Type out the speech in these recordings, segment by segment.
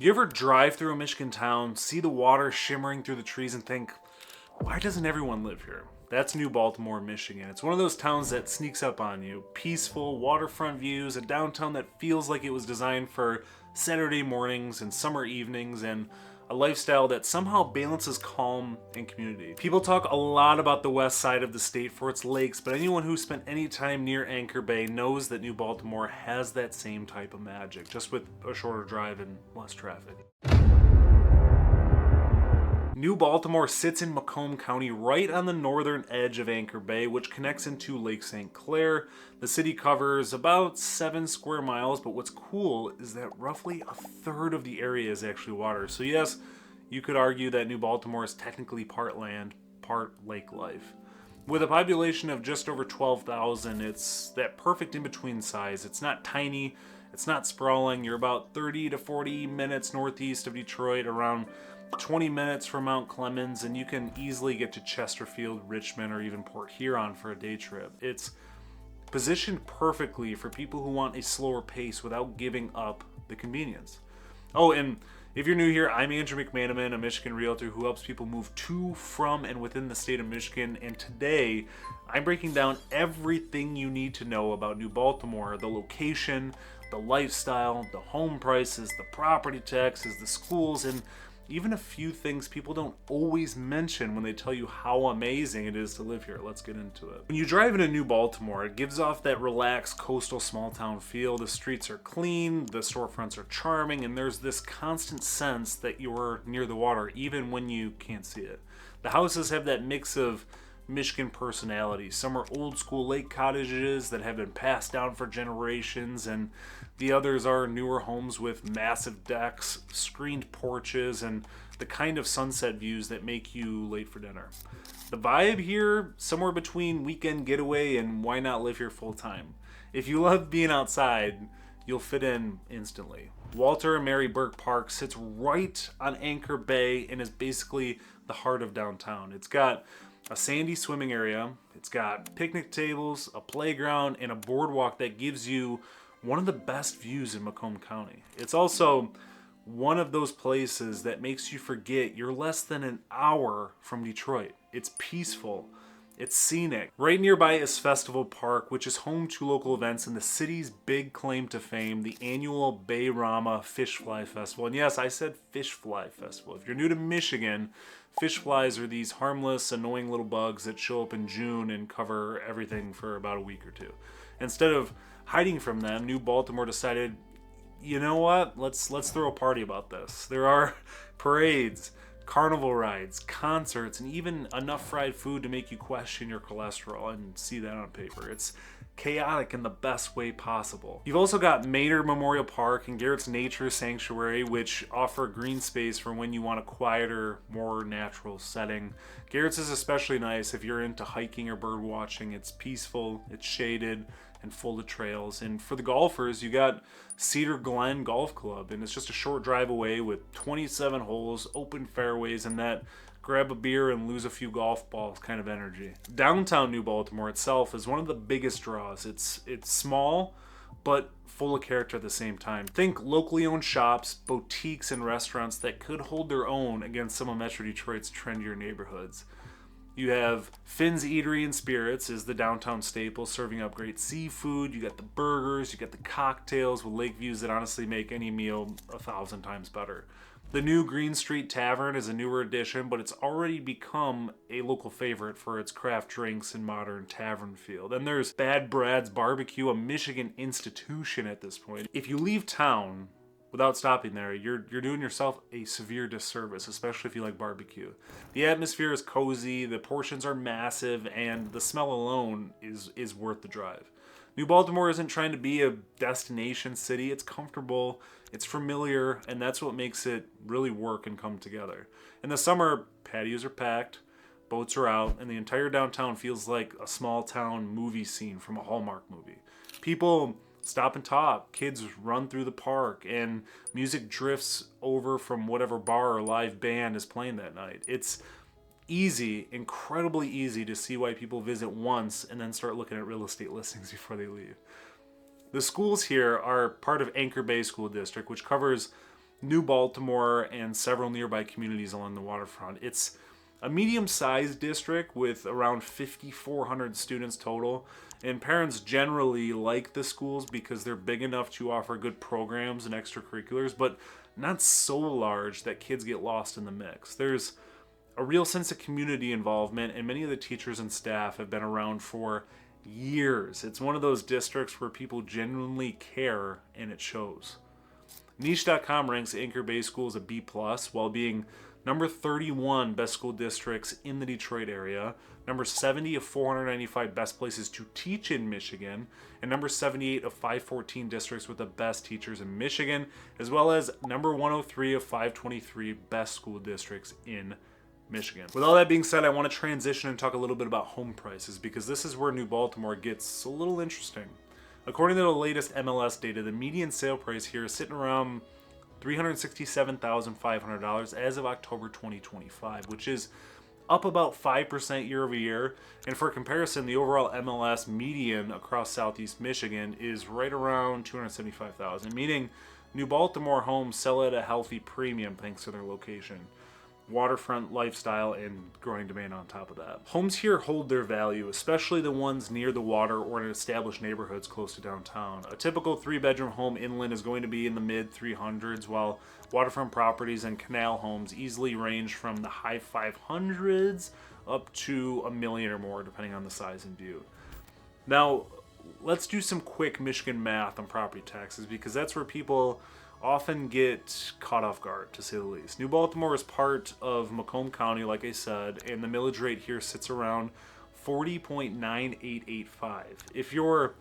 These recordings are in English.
You ever drive through a Michigan town, see the water shimmering through the trees and think, why doesn't everyone live here? That's New Baltimore, Michigan. It's one of those towns that sneaks up on you. Peaceful, waterfront views, a downtown that feels like it was designed for Saturday mornings and summer evenings, and a lifestyle that somehow balances calm and community. People talk a lot about the west side of the state for its lakes, but anyone who spent any time near Anchor Bay knows that New Baltimore has that same type of magic, just with a shorter drive and less traffic. New Baltimore sits in Macomb County right on the northern edge of Anchor Bay, which connects into Lake St. Clair. The city covers about 7 square miles, but what's cool is that roughly a third of the area is actually water. So yes, you could argue that New Baltimore is technically part land, part lake life. With a population of just over 12,000, it's that perfect in-between size. It's not tiny, it's not sprawling. You're about 30 to 40 minutes northeast of Detroit, around 20 minutes from Mount Clemens, and you can easily get to Chesterfield, Richmond, or even Port Huron for a day trip. It's positioned perfectly for people who want a slower pace without giving up the convenience. Oh, and if you're new here, I'm Andrew McManaman, a Michigan realtor who helps people move to, from, and within the state of Michigan. And today, I'm breaking down everything you need to know about New Baltimore: the location, the lifestyle, the home prices, the property taxes, the schools, and even a few things people don't always mention when they tell you how amazing it is to live here. Let's get into it. When you drive into New Baltimore, it gives off that relaxed coastal small town feel. The streets are clean, the storefronts are charming, and there's this constant sense that you're near the water even when you can't see it. The houses have that mix of Michigan personality. Some are old school lake cottages that have been passed down for generations, and the others are newer homes with massive decks, screened porches, and the kind of sunset views that make you late for dinner. The vibe here, somewhere between weekend getaway and why not live here full time. If you love being outside, you'll fit in instantly. Walter and Mary Burke Park sits right on Anchor Bay and is basically the heart of downtown. It's got a sandy swimming area, it's got picnic tables, a playground, and a boardwalk that gives you one of the best views in Macomb County. It's also one of those places that makes you forget you're less than an hour from Detroit. It's peaceful, it's scenic. Right nearby is Festival Park, which is home to local events and the city's big claim to fame, the annual Bayrama Fish Fly Festival. And yes, I said Fish Fly Festival. If you're new to Michigan, fish flies are these harmless, annoying little bugs that show up in June and cover everything for about a week or two. Instead of hiding from them, New Baltimore decided, you know what? Let's throw a party about this. There are parades, carnival rides, concerts, and even enough fried food to make you question your cholesterol, and see that on paper. It's chaotic in the best way possible. You've also got Maynard Memorial Park and Garrett's Nature Sanctuary, which offer green space for when you want a quieter, more natural setting. Garrett's is especially nice if you're into hiking or bird watching. It's peaceful, it's shaded, and full of trails. And for the golfers, you got Cedar Glen Golf Club, and it's just a short drive away with 27 holes, open fairways, and that grab a beer and lose a few golf balls kind of energy. Downtown New Baltimore itself is one of the biggest draws. It's small, but full of character at the same time. Think locally owned shops, boutiques, and restaurants that could hold their own against some of Metro Detroit's trendier neighborhoods. You have Finn's Eatery and Spirits is the downtown staple, serving up great seafood. You got the burgers, you got the cocktails with lake views that honestly make any meal 1,000 times better. The new Green Street Tavern is a newer addition, but it's already become a local favorite for its craft drinks and modern tavern feel. Then there's Bad Brad's Barbecue, a Michigan institution at this point. If you leave town without stopping there, you're doing yourself a severe disservice, especially if you like barbecue. The atmosphere is cozy, the portions are massive, and the smell alone is worth the drive. New Baltimore isn't trying to be a destination city. It's comfortable, it's familiar, and that's what makes it really work and come together. In the summer, patios are packed, boats are out, and the entire downtown feels like a small town movie scene from a Hallmark movie. People stop and talk, kids run through the park, and music drifts over from whatever bar or live band is playing that night. It's easy, incredibly easy to see why people visit once and then start looking at real estate listings before they leave. The schools here are part of Anchor Bay School District, which covers New Baltimore, and several nearby communities along the waterfront. It's a medium-sized district with around 5,400 students total, and parents generally like the schools because they're big enough to offer good programs and extracurriculars, but not so large that kids get lost in the mix. There's a real sense of community involvement, and many of the teachers and staff have been around for years. It's one of those districts where people genuinely care, and it shows. Niche.com ranks Anchor Bay Schools a B+, while being number 31 best school districts in the Detroit area, number 70 of 495 best places to teach in Michigan, and number 78 of 514 districts with the best teachers in Michigan, as well as number 103 of 523 best school districts in Michigan. With all that being said, I want to transition and talk a little bit about home prices, because this is where New Baltimore gets a little interesting. According to the latest MLS data, the median sale price here is sitting around $367,500 as of October 2025, which is up about 5% year over year. And for comparison, the overall MLS median across Southeast Michigan is right around $275,000, meaning New Baltimore homes sell at a healthy premium thanks to their location, waterfront lifestyle, and growing demand on top of that. Homes here hold their value, especially the ones near the water or in established neighborhoods close to downtown. A typical 3-bedroom home inland is going to be in the mid 300s, while waterfront properties and canal homes easily range from the high 500s up to $1 million or more, depending on the size and view. Now, let's do some quick Michigan math on property taxes, because that's where people often get caught off guard, to say the least. New Baltimore is part of Macomb County, like I said, and the millage rate here sits around 40.9885. If you're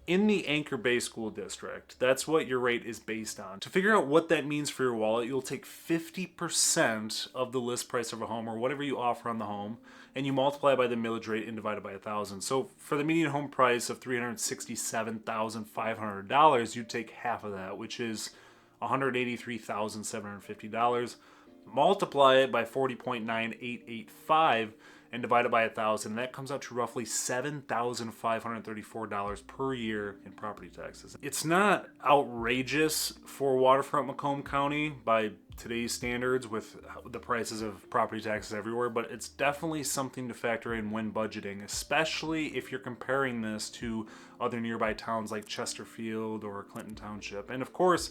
in the Anchor Bay School District, that's what your rate is based on. To figure out what that means for your wallet, you'll take 50% of the list price of a home, or whatever you offer on the home, and you multiply by the millage rate and divide it by 1,000. So for the median home price of $367,500, you take half of that, which is $183,750. Multiply it by 40.9885 and divide it by 1,000. That comes out to roughly $7,534 per year in property taxes. It's not outrageous for waterfront Macomb County by today's standards with the prices of property taxes everywhere, but it's definitely something to factor in when budgeting, especially if you're comparing this to other nearby towns like Chesterfield or Clinton Township. And of course,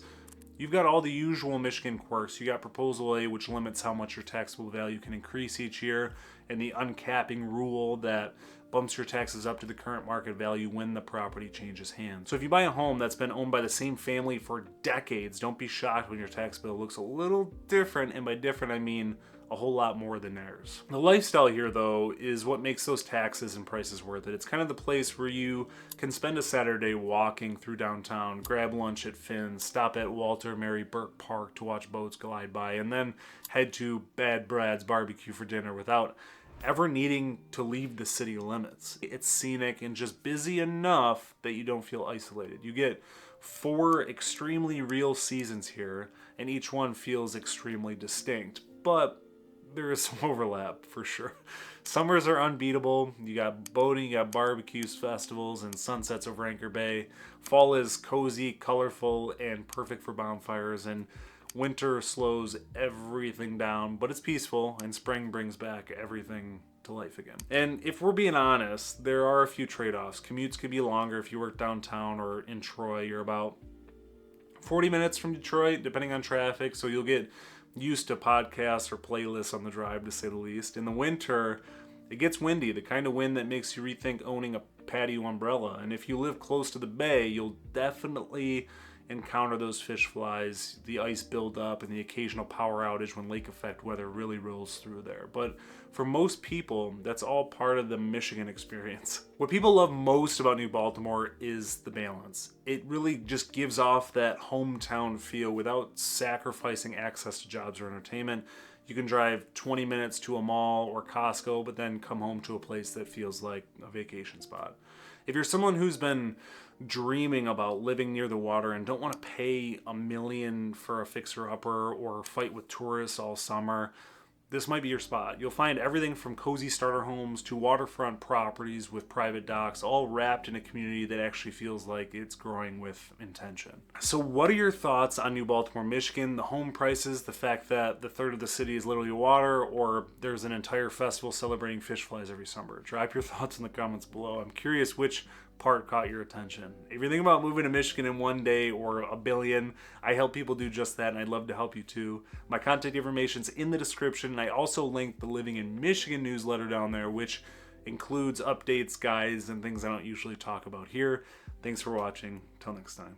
you've got all the usual Michigan quirks. You got Proposal A, which limits how much your taxable value can increase each year, and the uncapping rule that bumps your taxes up to the current market value when the property changes hands. So if you buy a home that's been owned by the same family for decades, don't be shocked when your tax bill looks a little different, and by different I mean a whole lot more than theirs. The lifestyle here, though, is what makes those taxes and prices worth it. It's kind of the place where you can spend a Saturday walking through downtown, grab lunch at Finn's, stop at Walter Mary Burke Park to watch boats glide by, and then head to Bad Brad's Barbecue for dinner without ever needing to leave the city limits. It's scenic and just busy enough that you don't feel isolated. You get 4 extremely real seasons here, and each one feels extremely distinct, but there is some overlap for sure. Summers are unbeatable. You got boating, you got barbecues, festivals, and sunsets over Anchor Bay. Fall is cozy, colorful, and perfect for bonfires, and winter slows everything down, but it's peaceful, and spring brings back everything to life again. And if we're being honest, there are a few trade-offs. Commutes could be longer if you work downtown or in Troy. You're about 40 minutes from Detroit, depending on traffic, so you'll get used to podcasts or playlists on the drive, to say the least. In the winter, it gets windy, the kind of wind that makes you rethink owning a patio umbrella. And if you live close to the bay, you'll definitely encounter those fish flies, the ice buildup, and the occasional power outage when lake effect weather really rolls through there. But for most people, that's all part of the Michigan experience. What people love most about New Baltimore is the balance. It really just gives off that hometown feel without sacrificing access to jobs or entertainment. You can drive 20 minutes to a mall or Costco, but then come home to a place that feels like a vacation spot. If you're someone who's been dreaming about living near the water and don't want to pay $1 million for a fixer-upper or fight with tourists all summer, this might be your spot. You'll find everything from cozy starter homes to waterfront properties with private docks, all wrapped in a community that actually feels like it's growing with intention. So what are your thoughts on New Baltimore, Michigan? The home prices, the fact that the third of the city is literally water, or there's an entire festival celebrating fish flies every summer? Drop your thoughts in the comments below. I'm curious which part caught your attention. If you're thinking about moving to Michigan in one day or a billion, I help people do just that, and I'd love to help you too. My contact information's in the description, and I also linked the Living in Michigan newsletter down there, which includes updates, guides, and things I don't usually talk about here. Thanks for watching. Till next time.